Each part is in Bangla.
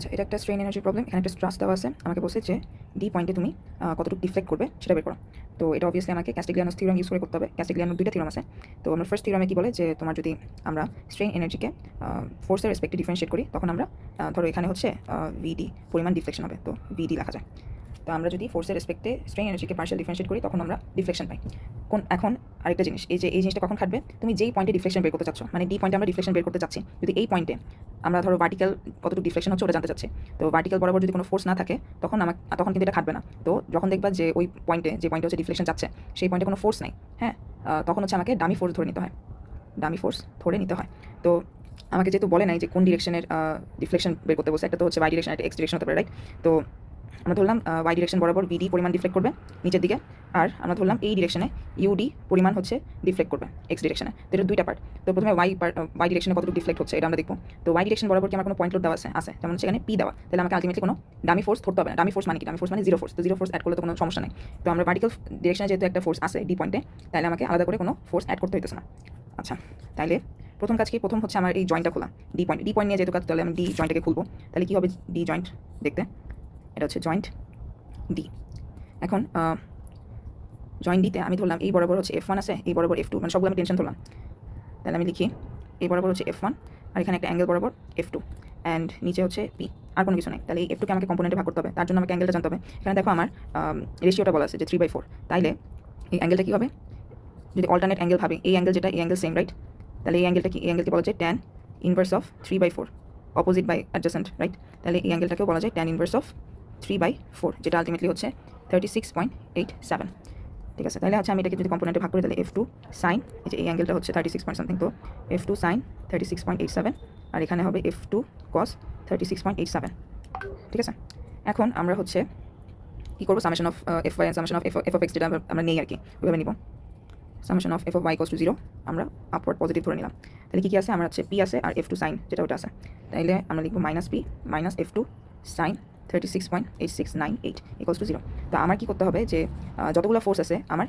আচ্ছা, এটা একটা স্ট্রেন এনার্জি প্রবলেম। এখানে একটা স্ট্রাস দেওয়া আছে। আমাকে বলছে যে ডি পয়েন্টে তুমি কতটুকু ডিফ্লেক্ট করবে সেটা বের করো। তো এটা অবভিয়াসলি আমাকে ক্যাস্টিগ্লিয়ানোস থিওরাম ইউজ করে করতে হবে। ক্যাস্টিগ্লিয়ানোর 2টা থিওরাম আছে। তো আমরা ফার্স্ট থিওরামে কি বলে যে তোমার যদি আমরা স্ট্রেন এনার্জিকে ফোর্সের রেসপেক্টে ডিফারেন্সিয়েট করি তখন আমরা ধরো এখানে হচ্ছে ভিডি পরিমাণ ডিফ্লেকশন হবে। তো ভিডি লেখা যায়। তো আমরা যদি ফোর্সের রেসপেক্টে স্ট্রেন এনার্জিকে পার্শিয়াল ডিফারেন্সিয়েট করি তখন আমরা ডিফ্লেকশন পাই। এখন আরেকটা জিনিস, এই জিনিসটা কখন খাটবে, তুমি যেই পয়েন্টে ডিফ্লেকশন বের করতে চাচ্ছ, মানে ডি পয়েন্টে আমরা ডিফ্লেকশন বের করতে চাচ্ছি, যদি এই পয়েন্টে আমরা ধরো ভার্টিক্যাল কতটুকু ডিফ্লেকশন হচ্ছে ওটা জানতে চাচ্ছি, তো ভার্টিক্যাল বরাবর যদি কোনো ফোর্স না থাকে তখন কিন্তু এটা খাটবে না। তো যখন দেখবা যে ওই পয়েন্টে যে পয়েন্টে হচ্ছে ডিফ্লেকশন যাচ্ছে সেই পয়েন্টে কোনো ফোর্স নাই, হ্যাঁ, তখন হচ্ছে আমাকে ডামি ফোর্স ধরে নিতে হয়। ডামি ফোর্স ধরে নিতে হয়। তো আমাকে যেহেতু বলে নাই যে কোন ডিরেকশনের ডিফ্লেকশন বের করতে বলছে, একটা তো হচ্ছে ওয়াই ডিরেকশন, একটা এক্স ডিরেকশন হতে পারে, রাইট? তো আমরা ধরলাম ওয়াই ডিরেকশন বরাবর ভিডি পরিমাণ ডিফ্লেক্ট করবে নিচের দিকে, আর আমরা ধরলাম এই ডিরেকশনে ইউডি পরিমাণ হচ্ছে ডিফ্লেক্ট করবে এক্স ডিরেকশনে। তো এটা দুইটা পার্ট। তো প্রথমে ওয়াই ডিরেকশনে কতটুকু ডিফ্লেক্ট হচ্ছে এটা আমরা দেখবো। তো ওয়াই ডিরেকশন বরাবর কি আমার কোনো পয়েন্ট লোড দেওয়া আছে, যেমন সেখানে পি দেওয়া, তাহলে আমাকে আলটিমেটলি কোনো ডামি ফোর্স ধরতে হবে না। ডামি ফোর্স মানে কি? ডামি ফোর্স মানে জিরো ফোর্স। তো জিরো ফোর্স অ্যাড করলে তো কোনো সমস্যা নেই। তো আমরা ভার্টিক্যাল ডিরেকশনে যেহেতু একটা ফোর্স আছে ডি পয়েন্টে, তাহলে আমাকে আলাদা করে কোনো ফোর্স অ্যাড করতে হইতেছে না। আচ্ছা, তাহলে প্রথম কাজ কি? প্রথম হচ্ছে আমার এই জয়েন্টটা খোলা, ডি পয়েন্ট নিয়ে যেহেতু কাজ, তাহলে আমি ডি জয়েন্টটাকে খুলবো। তাহলে কী হবে ডি জয়েন্ট দেখতে? এটা হচ্ছে জয়েন্ট ডি। এখন জয়েন্ট ডিতে আমি ধরলাম এই বরাবর হচ্ছে F1 আছে, এই বরাবর F2, মানে সবগুলো আমি টেনশন ধরলাম। তাহলে আমি লিখি এই বরাবর হচ্ছে F1 আর এখানে একটা অ্যাঙ্গেল বরাবর F2 অ্যান্ড নিচে হচ্ছে পি, আর কোনো কিছু নেই। তাহলে এই F2কে আমাকে কম্পোনেন্টে ভাগ করতে হবে, তার জন্য আমাকে অ্যাঙ্গেলটা জানতে হবে। এখানে দেখো আমার রেশিওটা বলা আছে যে 3/4, তাইলে এই অ্যাঙ্গেলটা কী হবে? যদি অল্টারনেট অ্যাঙ্গেল ভাবে, এই অ্যাঙ্গেল যেটা, এই অ্যাঙ্গেল সেম, রাইট? তাহলে এই অ্যাঙ্গেলটা কি? এই অ্যাঙ্গেলকে বলা যায় tan inverse of 3/4, opposite by adjacent, right? তাহলে এই অ্যাঙ্গেলটাকেও বলা যায় ট্যান ইনভার্স অফ 3/4, যেটা আলটিমেটলি হচ্ছে 36.87। ঠিক আছে, তাহলে হচ্ছে আমি এটাকে যদি কম্পোনেন্টে ভাগ করি তাহলে F2 সাইন, এই অ্যাঙ্গেলটা হচ্ছে 36 পয়েন্ট সামথিং, তো F2 সাইন 36.87 আর এখানে হবে F2 কস 36.87। ঠিক আছে, এখন আমরা হচ্ছে কী করবো? Summation of F Y and summation of F of X, যেটা আমরা নেই আর কি, ওইভাবে নিব। Summation of F of Y equals to 0 আমরা আপওয়ার্ড পজিটিভ ধরে নিলাম। তাহলে কী আছে? আমার হচ্ছে পি আছে আর F2 সাইন যেটা ওটা আছে, তাইলে আমরা লিখবো minus P minus F2 sine 36.8698 equals to 0। তো আমার কী করতে হবে যে যতগুলো ফোর্স আছে আমার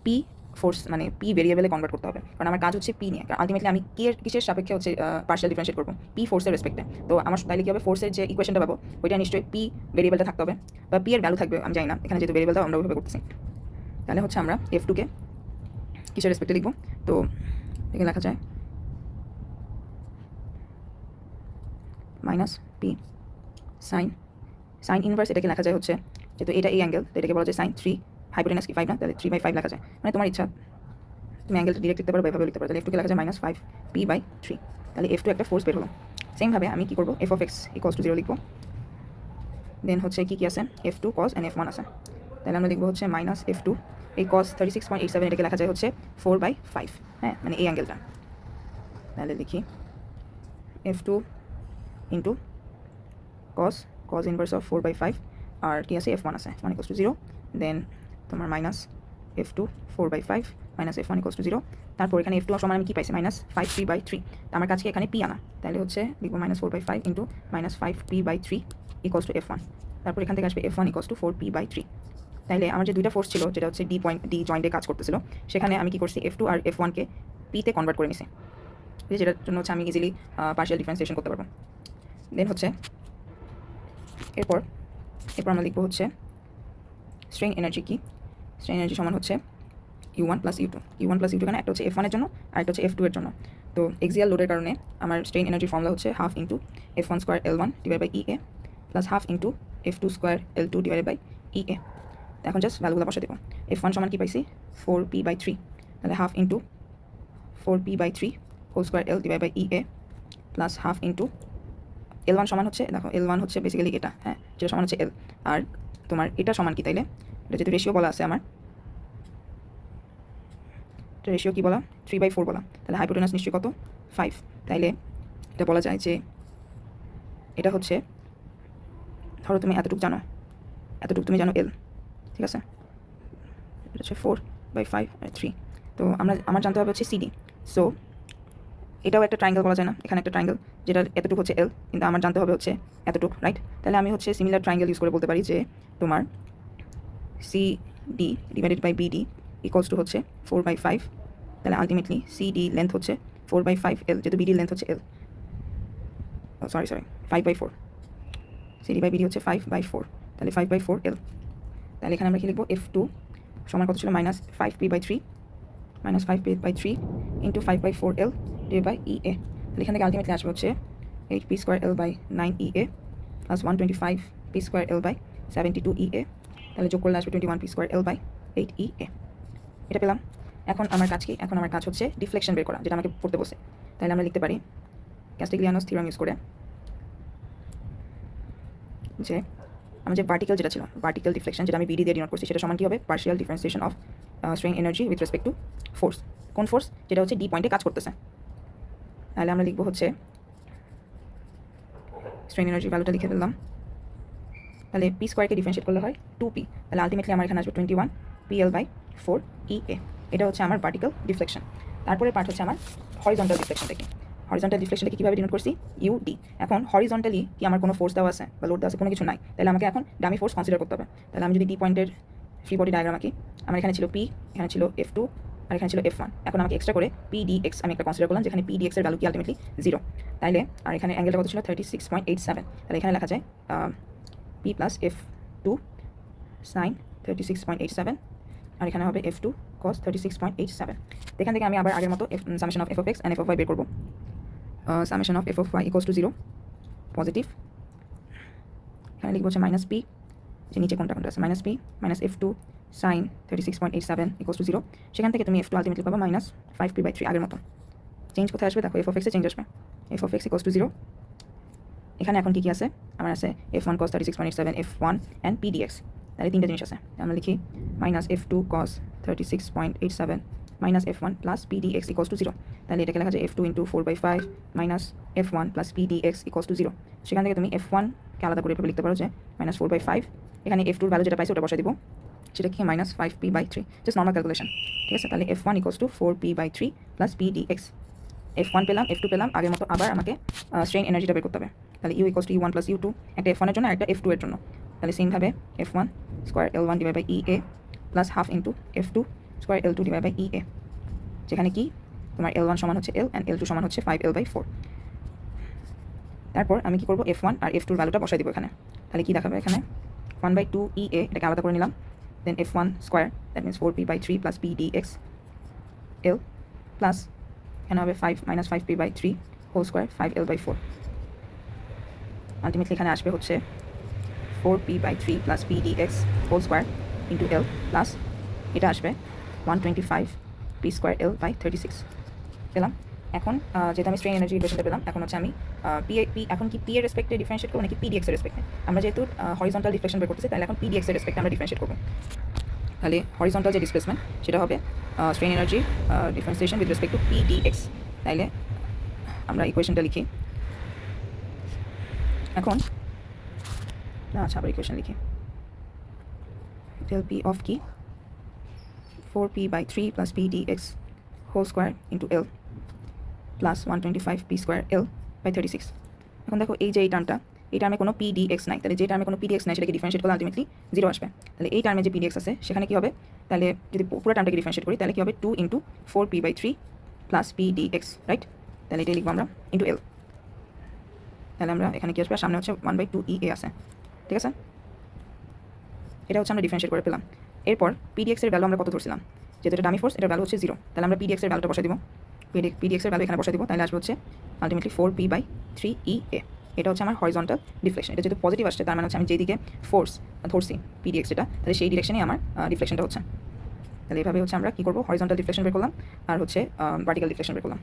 পি ফোর্স মানে পি ভেরিয়েবলে কনভার্ট করতে হবে, কারণ আমার কাজ হচ্ছে পি নিয়ে। কারণ আলটিমেটলি আমি কিসের সাপেক্ষে হচ্ছে পার্শিয়াল ডিফারেন্সিয়েট করবো? পি ফোর্সের রেসপেক্টে। তো আমার তাইলে কী হবে? ফোর্সের যে ইকুয়েশনটা পাবো ওইটা নিশ্চয়ই পি ভেরিয়েবলটা থাকতে হবে, বা পি এর ভ্যালু থাকবে, আমি জানি না, এখানে যেহেতু ভেরিয়েবলটা আমরা ওইভাবে করতেছি। তাহলে হচ্ছে আমরা F2কে কিসের রেসপেক্টে লিখবো? তো এখানে লেখা যায় মাইনাস পি সাইন ইনভার্স, এটাকে লেখা যায় হচ্ছে, যেহেতু এটা এই অ্যাঙ্গেল, তো এটাকে বলা যায় সাইন 3, হাইপোটেনাস কি 5 না, তাহলে 3/5 লেখা যায়। মানে তোমার ইচ্ছা, তুমি অ্যাঙ্গেলটা ডিরেক্ট লিখতে পারো বা এভাবে লিখতে পারো। তাহলে F2কে লেখা যায় মাইনাস 5p/3। তাহলে F2 একটা ফোর্স বের হলো। সেমভাবে আমি কী করবো? F of x equals to 0 লিখবো। দেন হচ্ছে কী আছে? F2 কস অ্যান্ড F1 আছে। তাহলে আমরা লিখবো হচ্ছে মাইনাস F2, এই কস 36.87 এটাকে লেখা যায় হচ্ছে 4/5, হ্যাঁ, মানে এই অ্যাঙ্গেলটা। তাহলে লিখি F2 into cos inverse of 4/5 আর কি আছে? F1 আছে, F1 ইকুয়ালস টু 0। দেন তোমার minus F2 4/5 minus F1 equals to 0। তারপর এখানে F2 সমান আমি কী পাইছি? Minus 5p/3। তো আমার কাছে এখানে পি আনা, তাহলে হচ্ছে লিখবো minus 4/5 into minus 5p/3 equals to F1। তারপর এখান থেকে আসবে F1 ইকুয়ালস টু 4p/3। তাইলে আমার যে দুইটা ফোর্স ছিল, যেটা হচ্ছে ডি জয়েন্টে কাজ করতেছিল, সেখানে আমি কী করছি? F2 আর F1কে পিতে কনভার্ট করে নিছি, যেটার জন্য হচ্ছে আমি ইজিলি পার্শিয়াল ডিফারেন্সিয়েশন করতে পারবো। দেন হচ্ছে এরপর আমরা লিখবো হচ্ছে স্ট্রেন এনার্জি কি? স্ট্রেন এনার্জি সমান হচ্ছে U1 plus U2। U1 plus U2 এখানে একটা হচ্ছে F1 এর জন্য আর একটা হচ্ছে F2 এর জন্য। তো এক্সিয়াল লোডের কারণে আমার স্ট্রেন এনার্জি ফর্মুলা হচ্ছে half into F1 square L1 divide by EA plus half into F2 square L2 divide by EA। এখন জাস্ট ভ্যালুগুলো বসে দেবো। F1 সমান কি পাইছি? 4p/3, তাহলে half into 4p/3 whole square L divide by EA plus half into L1 সমান হচ্ছে, দেখো L1 হচ্ছে বেসিক্যালি এটা, হ্যাঁ, যেটা সমান হচ্ছে L, আর তোমার এটা সমান কি? তাইলে এটা যেহেতু রেশিও বলা আছে আমার, এটা রেশিও কী বলা? 3/4 বলা। তাহলে হাইপোটেনাস নিশ্চয়ই কত? 5। তাইলে এটা বলা যায় যে এটা হচ্ছে, ধরো তুমি এতটুকু জানো, এতটুকু তুমি জানো L, ঠিক আছে, এটা হচ্ছে 4/5 আর 3। তো আমার জানতে হবে হচ্ছে CD। সো এটাও একটা ট্রায়াঙ্গেল বলা যায় না? এখানে একটা ট্রায়াঙ্গেল যেটা এতটুকু হচ্ছে L, কিন্তু আমার জানতে হবে হচ্ছে এতটুকু, রাইট? তাহলে আমি হচ্ছে সিমিলার ট্রায়াঙ্গেল ইউজ করে বলতে পারি যে তোমার CD divided by BD equals to হচ্ছে 4/5। তাহলে আলটিমেটলি CD লেন্থ হচ্ছে 4/5 L, যেহেতু BD লেন্থ হচ্ছে L, sorry 5/4। CD by BD হচ্ছে 5/4, তাহলে 5/4 L। তাহলে এখানে আমরা কি লিখবো, F2 সমান কত ছিল, -5p/3 -5p/3 into 5/4L divide by EA। তাহলে এখান থেকে আলটিমেটলি আসবে হচ্ছে 8p²L/9EA প্লাস 125p²L/72EA। তাহলে যোগ করলে আসবে 21p²L/8EA। এটা পেলাম। এখন আমার কাজ কি, এখন আমার কাজ হচ্ছে ডিফ্লেকশন বের করা, যেটা আমাকে পড়তে বসে। তাহলে আমরা লিখতে পারি ক্যাস্টিগ্লিয়ানোস থিওরাম ইউজ করে যে আমার যে ভার্টিক্যাল যেটা ছিল, ভার্টিক্যাল ডিফ্লেকশন যেটা আমি বিডি দিয়ে ডিনোট করছি, সেটা সমান কি হবে, partial differentiation of strain energy with respect to force. কোন ফোর্স, যেটা হচ্ছে ডি পয়েন্টে কাজ করতেছে। তাহলে আমরা লিখবো হচ্ছে স্ট্রেন এনার্জি ভ্যালুটা লিখে ফেললাম। তাহলে p² ডিফারেন্সিয়েট করলে হয় 2p। তাহলে আলটিমেটলি আমার এখানে আসবে 21pl/4EA। এটা হচ্ছে আমার ভার্টিক্যাল ডিফ্লেকশন। তারপরে পার্ট হচ্ছে আমার হরিজন্টাল ডিফ্লেকশনটা কি। হরিজন্টাল ডিফ্লেকশনটাকে কীভাবে ডিনোট করছি, ইউডি। এখন হরিজন্টালি কি আমার কোনো ফোর্স দেওয়া আছে বা লোড দেওয়া আছে, কোনো কিছু নাই। তাহলে আমাকে এখন ডামি ফোর্স কনসিডার করতে হবে। তাহলে আমি যদি ডি পয়েন্টের ফ্রি বডি ডায়াগ্রাম আঁকি, আমার এখানে ছিল P, এখানে ছিল F2 আর এখানে ছিল F1। এখন আমাকে এক্সট্রা করে PDX আমি একটা কনসিডার করলাম, যেখানে PDX এর ভ্যালু কি আলটিমেটলি 0। তাইলে আর এখানে অ্যাঙ্গেলটা কত ছিল, 36.87। তাহলে এখানে লেখা যায় P প্লাস F2 সাইন 36.87 আর এখানে হবে F2 cos 36.87। এখান থেকে আমি আবার আগের মতো summation of f of x and f of y বের করবো। Summation of f of y equals to 0 positive. এখানে লিখবো হচ্ছে মাইনাস পি, যে নিচে কোনটা কোনটা আছে, minus P minus F2 sine 36.87 equals to 0। সেখান থেকে তুমি F2 আলটিমেটলি পাবা -5p/3 আগের মতো। চেঞ্জ কোথায় আসবে, দেখো f of x A change আসবে, f of x equals to 0। এখানে এখন কি কি আছে, আমার আছে F1 cos 36.87, F1 and PDX। তাহলে তিনটা জিনিস আছে, আমরা লিখি -F2 cos 36.87 -F1 plus PDX equals to 0। তাহলে এটাকে লেখা যায় F2 into 4/5 -F1 plus PDX equals to 0। সেখান থেকে তুমি F1কে আলাদা করে এভাবে লিখতে পারো যে -4/5, এখানে F2 ভ্যালু যেটা পাইছে ওটা বসাই দিব, সেটা কি -5p/3, জাস্ট নর্মাল ক্যালকুলেশন, ঠিক আছে। তাহলে F1 equals to 4p/3 plus PDX। F1 পেলাম, F2 পেলাম, আগের মতো আবার আমাকে স্ট্রেন এনার্জিটা বের করতে হবে। তাহলে U equals to U1 plus U2, একটা F1 এর জন্য আর একটা F2 এর জন্য। তাহলে সেমভাবে F1 square L1 divide by EA plus half into F2 square L2 divide by EA, যেখানে কি তোমার L1 সমান হচ্ছে L অ্যান্ড L2 সমান হচ্ছে 5L/4। তারপর আমি কি করবো, F1 আর F2 ভ্যালুটা বসাই দিব এখানে। তাহলে কি দেখাবে, এখানে 1/2 EA, এটাকে আলাদা করে নিলাম। দেন F1 square, that means 4p/3 plus PDX L plus এখানে হবে 5 -5p/3 whole square 5L/4। Ultimately এখানে আসবে হচ্ছে 4p/3 plus PDX whole square into L plus এটা আসবে 125p²L/36 পেলাম। এখন যেটা আমি স্ট্রেন এনার্জি ইকুয়েশনটা পেলাম, এখন হচ্ছে আমি এখন কি পি এর রেসপেক্টে ডিফারেন্সিয়েট করবো নাকি PDX এর রেসপেক্টে। আমরা যেহেতু হরিজন্টাল ডিফ্লেকশন বের করতেছি, তাহলে এখন PDX এর রেসপেক্টে আমরা ডিফারেন্সিয়েট করবো। তাহলে হরিজন্টাল যে ডিসপ্লেসমেন্ট সেটা হবে strain energy differentiation with respect to PDX। তাইলে আমরা ইকুয়েশনটা লিখি এখন, আচ্ছা আবার ইকুয়েশন লিখি, del P of কি 4p/3 plus PDX whole square into L plus 125p²L/36। এখন দেখো এই যে এই টার্মটা, এই টার্মে কোনো PDX নাই, তাহলে যে টার্মে কোনো PDX নাই সেটাকে ডিফারেন্সিয়েট করলে আলটিমেটলি 0 আসবে। তাহলে এই টার্মে যে PDX আছে সেখানে কি হবে, তাহলে যদি পুরো টার্মটাকে ডিফারেন্সিয়েট করি তাহলে কি হবে 2 into 4p/3 plus PDX, right. তাহলে এটাই লিখবো আমরা ইন্টু L। তাহলে আমরা এখানে কি আসবে, সামনে হচ্ছে 1/2 EA আছে, ঠিক আছে। এটা হচ্ছে আমরা ডিফারেন্সিয়েট করে পেলাম। এরপর PDX এর ভ্যালু আমরা কত ধরছিলাম, যেহেতু এটা ডামি ফোর্স, এটার ভ্যালু হচ্ছে 0। তাহলে আমরা PDX এর ভ্যালুটা বসাই দিব, PDX এর ভ্যালু এখানে বসাই দিব। তাহলে আসবে হচ্ছে আলটিমেটলি 4p/3EA। এটা হচ্ছে আমার হরিজন্টাল ডিফ্লেকশন। এটা যেহেতু পজিটিভ আসছে, তার মানে হচ্ছে আমি যেদিকে ফোর্স ধরছি PDX এটা, তাহলে সেই ডিরেকশনেই আমার ডিফ্লেকশনটা হচ্ছে। তাহলে এইভাবে হচ্ছে আমরা কী করবো, হরিজন্টাল ডিফ্লেকশন বের করলাম আর হচ্ছে ভার্টিক্যাল ডিফ্লেকশন বের করলাম।